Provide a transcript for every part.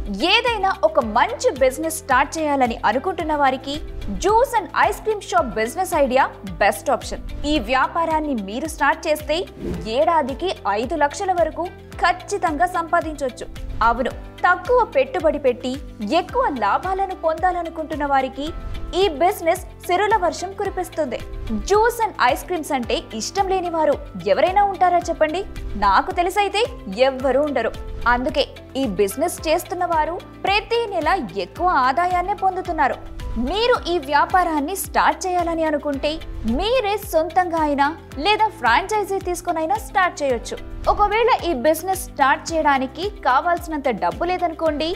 ఏదైనా ఒక మంచి బిజినెస్ స్టార్ట్ చేయాలని అనుకుంటున్న వారికి juice and ice cream shop business idea best option. ఈ వ్యాపారాన్ని మీరు స్టార్ట్ చేస్తే ఏడాదికి 5 లక్షల వరకు ఖచ్చితంగా సంపాదించవచ్చు. అవును, తక్కువ పెట్టుబడి పెట్టి ఎక్కువ లాభాలను పొందాలనుకుంటున్న వారికి ఈ బిజినెస్ సిరుల వర్షం కురిపిస్తుంది. జ్యూస్ అండ్ ఐస్ క్రీమ్స్ అంటే ఇష్టం లేని వారు ఎవరైనా ఉంటారా చెప్పండి? నాకు తెలిసైతే ఎవ్వరూ ఉండరు. అందుకే ఈ బిజినెస్ చేస్తున్న వారు ప్రతి నెల ఎక్కువ ఆదాయాన్ని పొందుతున్నారు. మీరు ఈ వ్యాపారాన్ని స్టార్ట్ చేయాలని అనుకుంటే మీరే సొంతంగా అయినా లేదా ఫ్రాంచైజీ తీసుకునైనా స్టార్ట్ చేయొచ్చు. ఒకవేళ ఈ బిజినెస్ స్టార్ట్ చేయడానికి కావాల్సినంత డబ్బు లేదనుకోండి,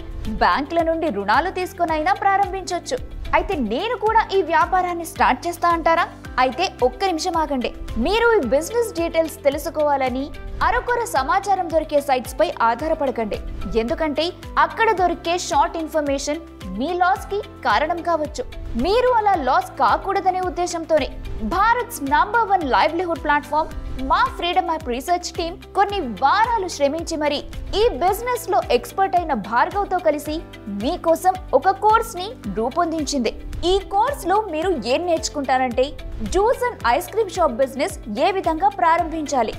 బ్యాంకుల నుండి రుణాలు తీసుకునైనా ప్రారంభించవచ్చు. అయితే నేను కూడా ఈ వ్యాపారాన్ని స్టార్ట్ చేస్తా అంటారా? అయితే ఒక్క నిమిషం ఆగండి. మీరు ఈ బిజినెస్ డీటెయిల్స్ తెలుసుకోవాలని అరకొర సమాచారం దొరికే సైట్స్ పై ఆధారపడకండి. ఎందుకంటే అక్కడ దొరికే షార్ట్ ఇన్ఫర్మేషన్ మీ లాస్ కి కారణం కావచ్చు. మీరు అలా లాస్ కాకూడదనే ఉద్దేశంతోనే భారత్స్ నంబర్ 1 లైవ్లీహుడ్ ప్లాట్ఫామ్ మా ఫ్రీడమ్ యాప్ రీసెర్చ్ టీమ్ కొన్ని వారాలు శ్రమించి మరి ఈ బిజినెస్ లో ఎక్స్పర్ట్ అయిన భార్గవ్ తో కలిసి మీకోసం ఒక కోర్స్ ని రూపొందించింది. ఈ కోర్స్ లో మీరు ఏం నేర్చుకుంటారంటే juice and ice cream shop business ఏ విధంగా ప్రారంభించాలి,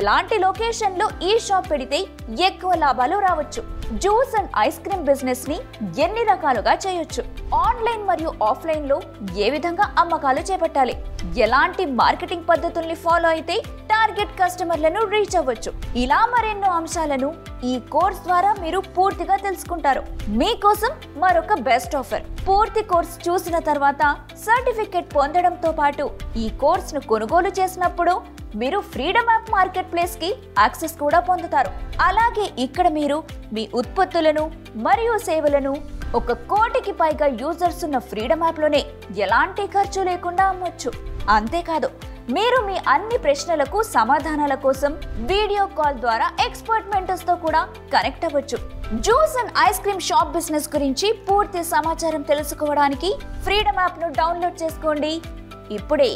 ఎలాంటి లొకేషన్ లో ఈ షాప్ పెడితే ఎక్కువ లాభాలు రావచ్చు, juice and ice cream business ని ఎన్ని రకాలుగా చేయొచ్చు, ఆన్లైన్ మరియు ఆఫ్లైన్ లో ఏ విధంగా అమ్మకాలు చేపట్టాలి, ఎలాంటి మార్కెటింగ్ పద్ధతుల్ని ఫాలో అయితే టార్గెట్ కస్టమర్లను రీచ్ అవ్వచ్చు, ఇలా మరెన్నో అంశాలను ఈ కోర్స్ ద్వారా మీరు పూర్తిగా తెలుసుకుంటారు. మీకోసం మరొక బెస్ట్ ఆఫర్. పూర్తి కోర్స్ చూసిన తర్వాత సర్టిఫికెట్ పొందడంతో పాటు ఈ కోర్స్ ను కొనుగోలు చేసినప్పుడు మీరు ఫ్రీడమ్ యాప్ మార్కెట్ ప్లేస్ కి యాక్సెస్ కూడా పొందుతారు. అలాగే ఇక్కడ మీరు మీ ఉత్పత్తులను మరియు సేవలను 1 కోటికి పైగా యూజర్స్ ఉన్న ఫ్రీడమ్ యాప్ లోనే ఎలాంటి ఖర్చు లేకుండా అమ్మొచ్చు. అంతేకాదు, మీరు మీ అన్ని ప్రశ్నలకు సమాధానాల కోసం వీడియో కాల్ ద్వారా ఎక్స్పర్ట్ మెంటర్స్ తో కూడా కనెక్ట్ అవ్వచ్చు. Juice and ice cream shop business గురించి పూర్తి సమాచారం తెలుసుకోవడానికి ఫ్రీడమ్ యాప్ ను డౌన్లోడ్ చేసుకోండి ఇప్పుడే.